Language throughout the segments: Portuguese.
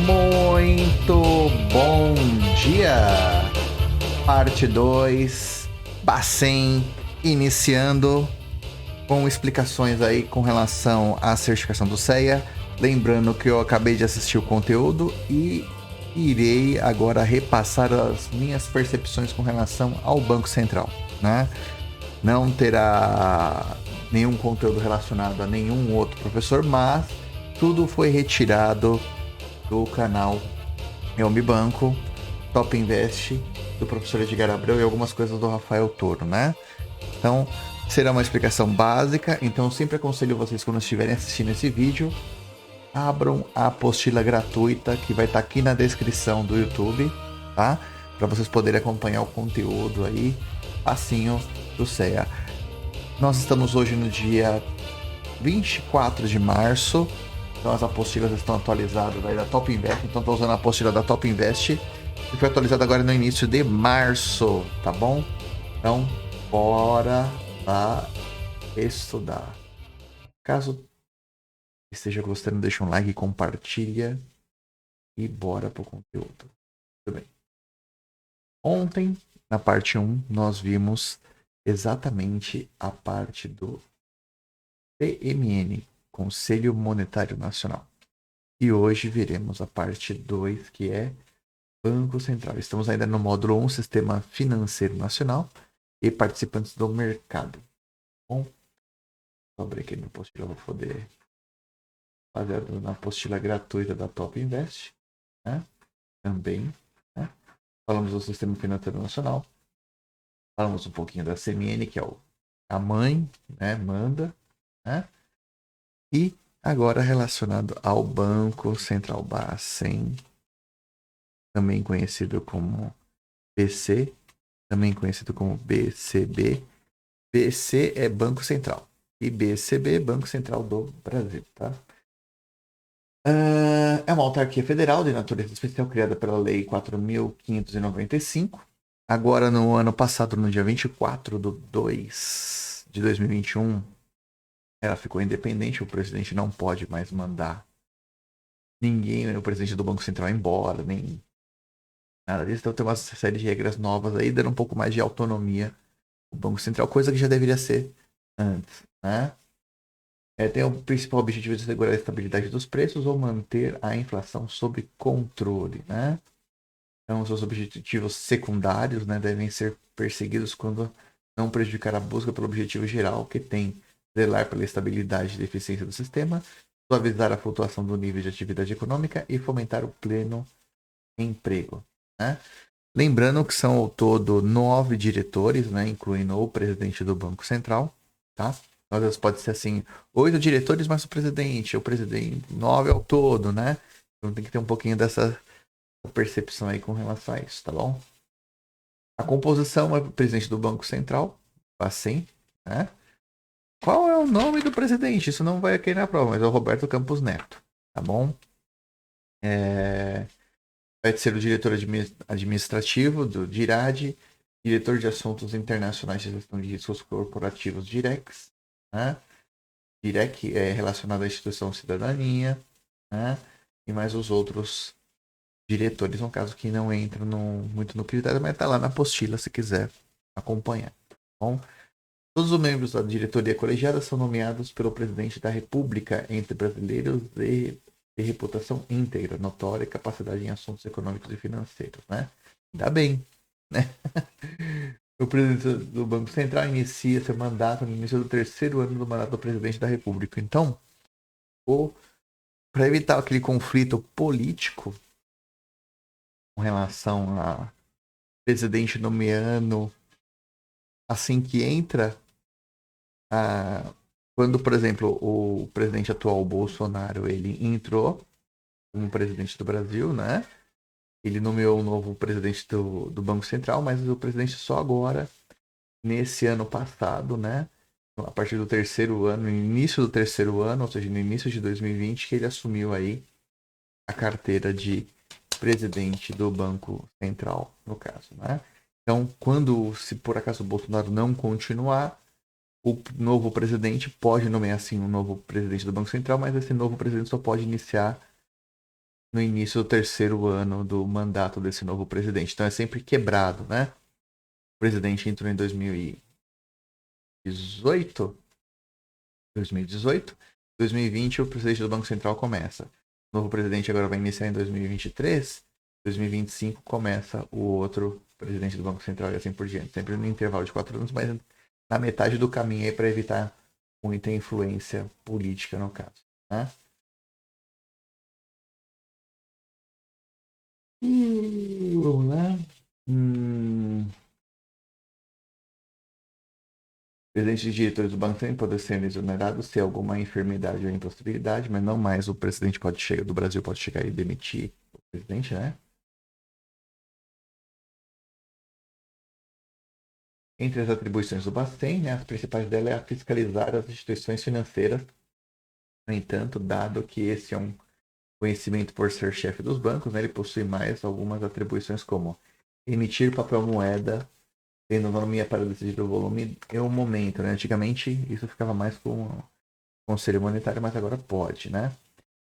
Muito bom dia! Parte 2, Bacen, iniciando com explicações aí com relação à certificação do CEA. Lembrando que eu acabei de assistir o conteúdo e irei agora repassar as minhas percepções com relação ao Banco Central, né? Não terá nenhum conteúdo relacionado a nenhum outro professor, mas tudo foi retirado do canal Elmi Banco, Top Invest, do professor Edgar Abreu e algumas coisas do Rafael Toro, né? Então, será uma explicação básica, então eu sempre aconselho vocês, quando estiverem assistindo esse vídeo, abram a apostila gratuita que vai estar aqui na descrição do YouTube, tá? Para vocês poderem acompanhar o conteúdo aí, facinho do CEA. Nós estamos hoje no dia 24 de março, então as apostilas estão atualizadas aí da Top Invest, então estou usando a apostila da Top Invest, que foi atualizada agora no início de março, tá bom? Então, bora lá estudar. Caso esteja gostando, deixa um like, compartilha e bora pro conteúdo. Tudo bem. Ontem, na parte 1, nós vimos exatamente a parte do PMN, Conselho Monetário Nacional. E hoje veremos a parte 2, que é Banco Central. Estamos ainda no módulo 1, Sistema Financeiro Nacional e participantes do mercado. Bom, vou abrir aqui no apostila, vou poder fazer na apostila gratuita da Top Invest, né? Também, né? Falamos do Sistema Financeiro Nacional, falamos um pouquinho da CMN, que é a mãe, né? Manda, né? E agora relacionado ao Banco Central Bacen, também conhecido como BC, também conhecido como BCB. BC é Banco Central e BCB, Banco Central do Brasil, tá? É uma autarquia federal de natureza especial criada pela Lei 4.595. Agora, no ano passado, no dia 24 de 2 de 2021, ela ficou independente. O presidente não pode mais mandar ninguém, o presidente do Banco Central, embora, nem nada disso. Então, tem uma série de regras novas aí, dando um pouco mais de autonomia ao Banco Central, coisa que já deveria ser antes, né? Tem o principal objetivo de assegurar a estabilidade dos preços ou manter a inflação sob controle, né? Então, seus objetivos secundários, né, devem ser perseguidos quando não prejudicar a busca pelo objetivo geral, que tem zelar pela estabilidade e eficiência do sistema, suavizar a flutuação do nível de atividade econômica e fomentar o pleno emprego, né? Lembrando que são ao todo 9 diretores, né, incluindo o presidente do Banco Central, tá? Às vezes pode ser assim, 8 diretores mais o presidente, 9 ao todo, né? Então tem que ter um pouquinho dessa percepção aí com relação a isso, tá bom? A composição é o presidente do Banco Central, Bacen, né? Qual é o nome do presidente? Isso não vai aqui na prova, mas é o Roberto Campos Neto, tá bom? Vai ser o diretor administrativo do DIRAD, diretor de assuntos internacionais de gestão de riscos corporativos, DIREX, né? DIREC é relacionado à instituição cidadania, né? E mais os outros diretores, no caso que não entram muito no critério, mas está lá na apostila se quiser acompanhar. Tá bom? Todos os membros da diretoria colegiada são nomeados pelo presidente da República entre brasileiros de reputação íntegra, notória e capacidade em assuntos econômicos e financeiros, né? Ainda bem, né? O presidente do Banco Central inicia seu mandato no início do terceiro ano do mandato do presidente da República. Então, para evitar aquele conflito político com relação a presidente nomeando assim que entra, quando, por exemplo, o presidente atual, Bolsonaro, ele entrou como presidente do Brasil, né? Ele nomeou um novo presidente do Banco Central, mas o presidente só agora, nesse ano passado, né? A partir do terceiro ano, no início do terceiro ano, ou seja, no início de 2020, que ele assumiu aí a carteira de presidente do Banco Central, no caso, né? Então, se por acaso o Bolsonaro não continuar, o novo presidente pode nomear sim um novo presidente do Banco Central, mas esse novo presidente só pode iniciar no início do terceiro ano do mandato desse novo presidente. Então é sempre quebrado, né? O presidente entrou em 2018, 2020 o presidente do Banco Central começa. O novo presidente agora vai iniciar em 2023, 2025 começa o outro presidente do Banco Central e assim por diante. Sempre no intervalo de 4 anos, mas na metade do caminho aí para evitar muita influência política no caso, né? Vamos lá. Presidente e diretores do banco também podem ser exonerados se alguma enfermidade ou impossibilidade, mas não mais o presidente pode chegar do Brasil pode chegar e demitir o presidente, né? Entre as atribuições do Bacen, né, as principais dela é a fiscalizar as instituições financeiras. No entanto, dado que esse é um conhecimento por ser chefe dos bancos, né, ele possui mais algumas atribuições como emitir papel moeda, tendo autonomia para decidir o volume e o momento, né? Antigamente isso ficava mais com o Conselho Monetário, mas agora pode, né?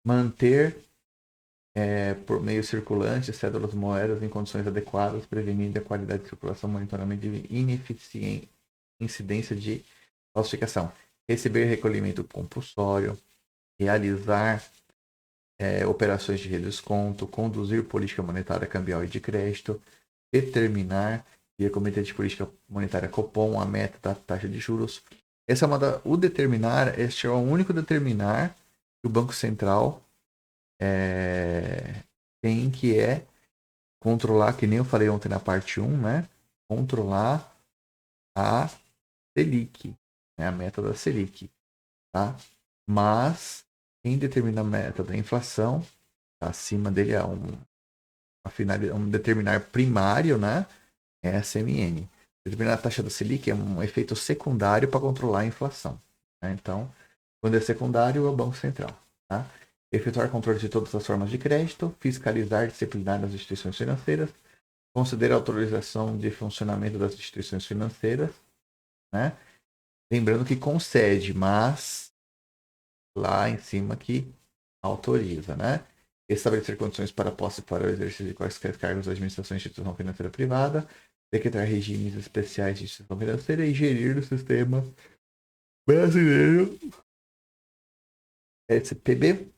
Manter por meio circulante cédulas moedas em condições adequadas, prevenindo a qualidade de circulação, monitoramento de ineficiência, incidência de falsificação. Receber recolhimento compulsório, realizar operações de redesconto, conduzir política monetária cambial e de crédito, determinar, via Comitê de Política Monetária Copom, a meta da taxa de juros. Essa é o determinar, este é o único determinar que o Banco Central tem, que é controlar, que nem eu falei ontem na parte 1, né? Controlar a Selic, né? A meta da Selic, tá? Mas quem determina a meta da inflação, tá acima dele é um determinar primário, né? É a CMN. Determinar a taxa da Selic é um efeito secundário para controlar a inflação, né? Então, quando é secundário, é o Banco Central, tá? Efetuar controle de todas as formas de crédito, fiscalizar e disciplinar as instituições financeiras, considera a autorização de funcionamento das instituições financeiras, né? Lembrando que concede, mas lá em cima que autoriza, né? Estabelecer condições para posse para o exercício de quaisquer cargos da administração de instituição financeira privada, decretar regimes especiais de instituição financeira e gerir o sistema brasileiro SPB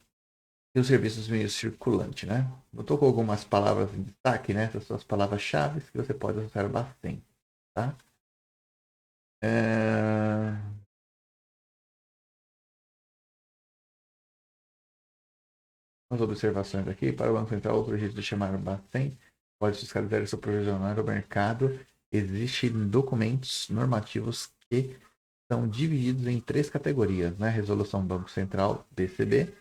e os serviços meio circulante, né? Eu estou com algumas palavras em destaque, né? Essas são as palavras-chave que você pode associar bastante, tá? As observações aqui, para o Banco Central, outro jeito de chamar o Bacen pode fiscalizar e supervisionar o mercado. Existem documentos normativos que são divididos em 3 categorias, né? Resolução do Banco Central, BCB,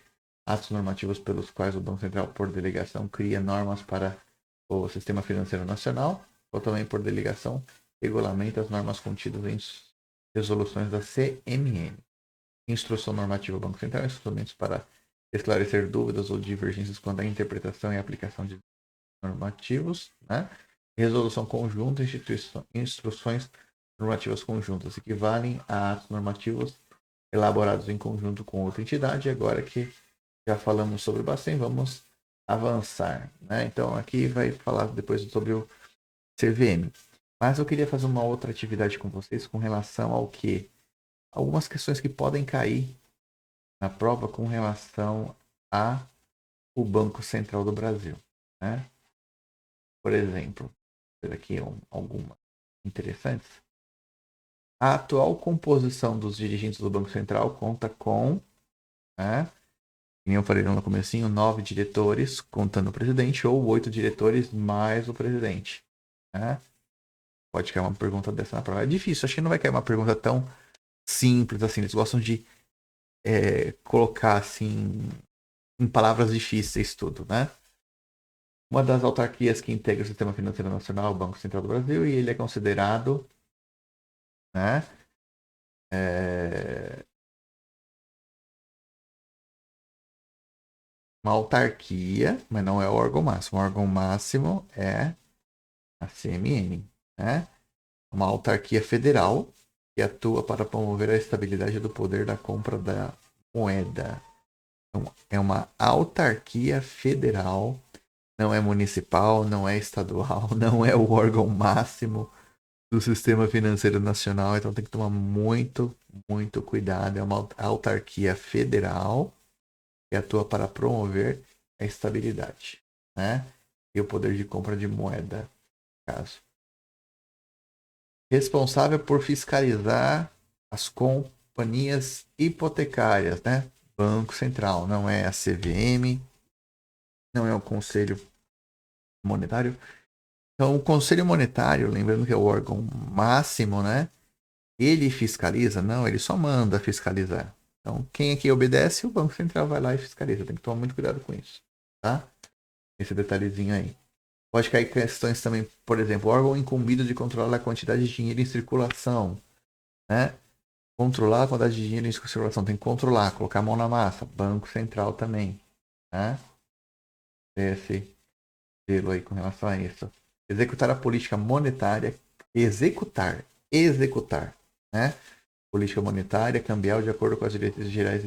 atos normativos pelos quais o Banco Central, por delegação, cria normas para o Sistema Financeiro Nacional, ou também por delegação, regulamenta as normas contidas em resoluções da CMN. Instrução normativa do Banco Central, instrumentos para esclarecer dúvidas ou divergências quanto à interpretação e aplicação de normativos, né? Resolução conjunta, instruções normativas conjuntas equivalem a atos normativos elaborados em conjunto com outra entidade. Agora que já falamos sobre o Bacen, vamos avançar, né? Então aqui vai falar depois sobre o CVM. Mas eu queria fazer uma outra atividade com vocês com relação ao que algumas questões que podem cair na prova com relação a o Banco Central do Brasil, né? Por exemplo, aqui algumas interessantes. A atual composição dos dirigentes do Banco Central conta com, né, como eu falei no comecinho, 9 diretores, contando o presidente, ou 8 diretores mais o presidente, né? Pode cair uma pergunta dessa na prova. É difícil, acho que não vai cair uma pergunta tão simples assim. Eles gostam de colocar assim em palavras difíceis tudo, né? Uma das autarquias que integra o Sistema Financeiro Nacional, o Banco Central do Brasil, e ele é considerado, né, uma autarquia, mas não é o órgão máximo. O órgão máximo é a CMN, né? Uma autarquia federal que atua para promover a estabilidade do poder da compra da moeda. Então, é uma autarquia federal, não é municipal, não é estadual, não é o órgão máximo do sistema financeiro nacional, então tem que tomar muito, muito cuidado. É uma autarquia federal que atua para promover a estabilidade, né? E o poder de compra de moeda, no caso. Responsável por fiscalizar as companhias hipotecárias, né? Banco Central, não é a CVM, não é o Conselho Monetário. Então, o Conselho Monetário, lembrando que é o órgão máximo, né? Ele fiscaliza? Não, ele só manda fiscalizar. Então, quem aqui obedece, o Banco Central vai lá e fiscaliza. Tem que tomar muito cuidado com isso, tá? Esse detalhezinho aí. Pode cair questões também, por exemplo, o órgão incumbido de controlar a quantidade de dinheiro em circulação, né? Controlar a quantidade de dinheiro em circulação, tem que controlar, colocar a mão na massa. Banco Central também, né? Esse selo aí com relação a isso. Executar a política monetária, executar, né? Política monetária, cambial, de acordo com as diretrizes gerais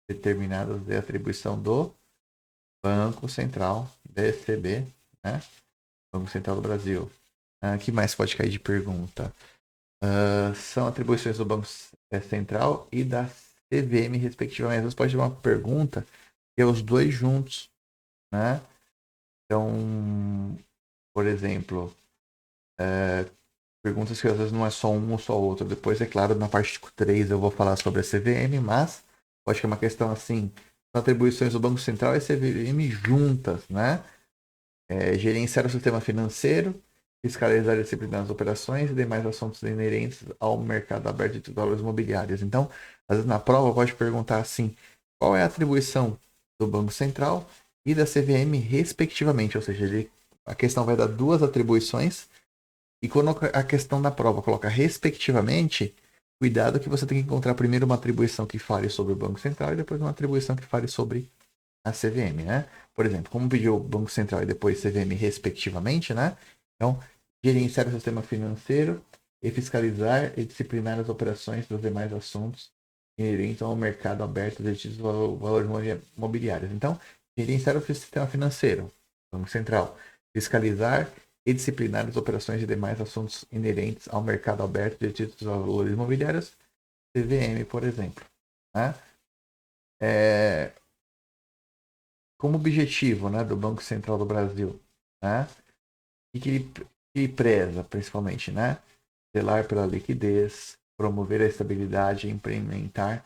determinadas de atribuição do Banco Central, BCB, né? Banco Central do Brasil. Que mais pode cair de pergunta? São atribuições do Banco Central e da CVM, respectivamente. Às vezes pode ter uma pergunta que é os dois juntos, né? Então, por exemplo, perguntas que às vezes não é só um ou só outro. Depois, é claro, na parte 3 eu vou falar sobre a CVM, mas pode ser uma questão assim, são atribuições do Banco Central e CVM juntas, né? Gerenciar o sistema financeiro, fiscalizar e disciplinar as operações e demais assuntos inerentes ao mercado aberto de valores imobiliários. Então, às vezes na prova pode perguntar assim, qual é a atribuição do Banco Central e da CVM, respectivamente, ou seja, a questão vai dar duas atribuições e quando a questão da prova coloca respectivamente, cuidado que você tem que encontrar primeiro uma atribuição que fale sobre o Banco Central e depois uma atribuição que fale sobre a CVM, né? Por exemplo, como pediu o Banco Central e depois CVM respectivamente, né? Então, gerenciar o sistema financeiro e fiscalizar e disciplinar as operações dos demais assuntos inerentes ao mercado aberto de títulos de valores imobiliários. Então, gerenciar o sistema financeiro, Banco Central, fiscalizar e disciplinar as operações e demais assuntos inerentes ao mercado aberto de títulos de valores imobiliários, CVM, por exemplo, né? Como objetivo, né, do Banco Central do Brasil, né? E que ele preza, principalmente, né? Zelar pela liquidez, promover a estabilidade, incrementar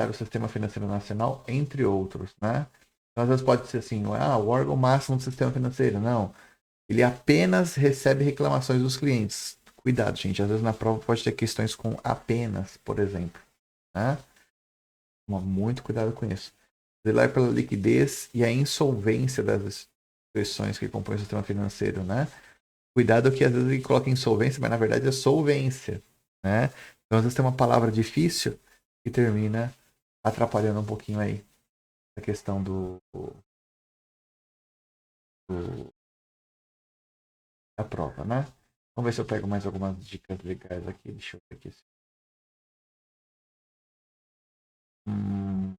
o sistema financeiro nacional, entre outros, né? Então, às vezes pode ser assim, o órgão máximo do sistema financeiro. Não, ele apenas recebe reclamações dos clientes. Cuidado, gente, às vezes na prova pode ter questões com apenas, por exemplo, né? Toma muito cuidado com isso. Zelar pela liquidez e a insolvência das instituições que compõem o sistema financeiro, né? Cuidado que às vezes ele coloca insolvência, mas na verdade é solvência, né? Então às vezes tem uma palavra difícil que termina atrapalhando um pouquinho aí a questão da prova, né? Vamos ver se eu pego mais algumas dicas legais aqui. Deixa eu ver aqui. Hum,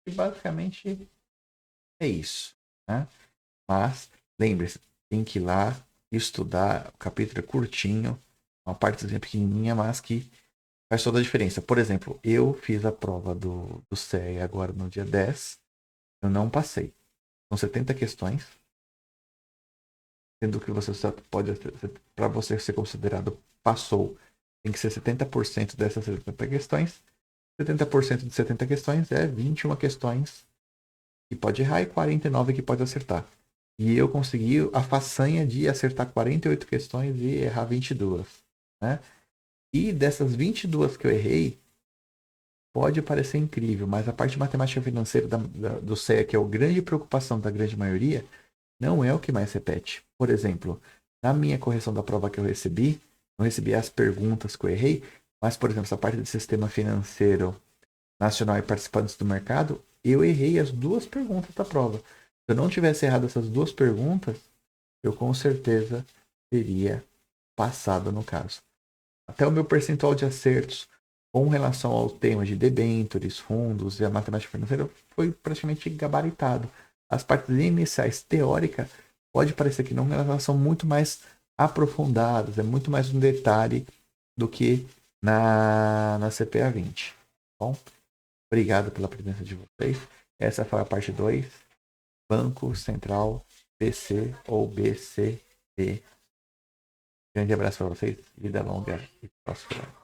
e basicamente é isso, né? Mas lembre-se, tem que ir lá estudar. O capítulo é curtinho, uma partezinha pequenininha, mas que faz toda a diferença. Por exemplo, eu fiz a prova do CEA agora no dia 10. Eu não passei. São 70 questões, sendo que você só pode, para você ser considerado passou, tem que ser 70% dessas 70 questões. 70% de 70 questões é 21 questões que pode errar e 49 que pode acertar. E eu consegui a façanha de acertar 48 questões e errar 22, né? E dessas 22 que eu errei, pode parecer incrível, mas a parte de matemática financeira do CEA, que é a grande preocupação da grande maioria, não é o que mais repete. Por exemplo, na minha correção da prova que eu recebi, não recebi as perguntas que eu errei, mas, por exemplo, essa parte do sistema financeiro nacional e participantes do mercado, eu errei as duas perguntas da prova. Se eu não tivesse errado essas duas perguntas, eu com certeza teria passado, no caso. Até o meu percentual de acertos com relação ao tema de debêntures, fundos e a matemática financeira foi praticamente gabaritado. As partes iniciais teóricas pode parecer que não, elas são muito mais aprofundadas, é muito mais um detalhe do que na CPA 20. Bom, obrigado pela presença de vocês. Essa foi a parte 2, Banco Central BC ou BCB. Grande abraço para vocês, vida longa e próspera.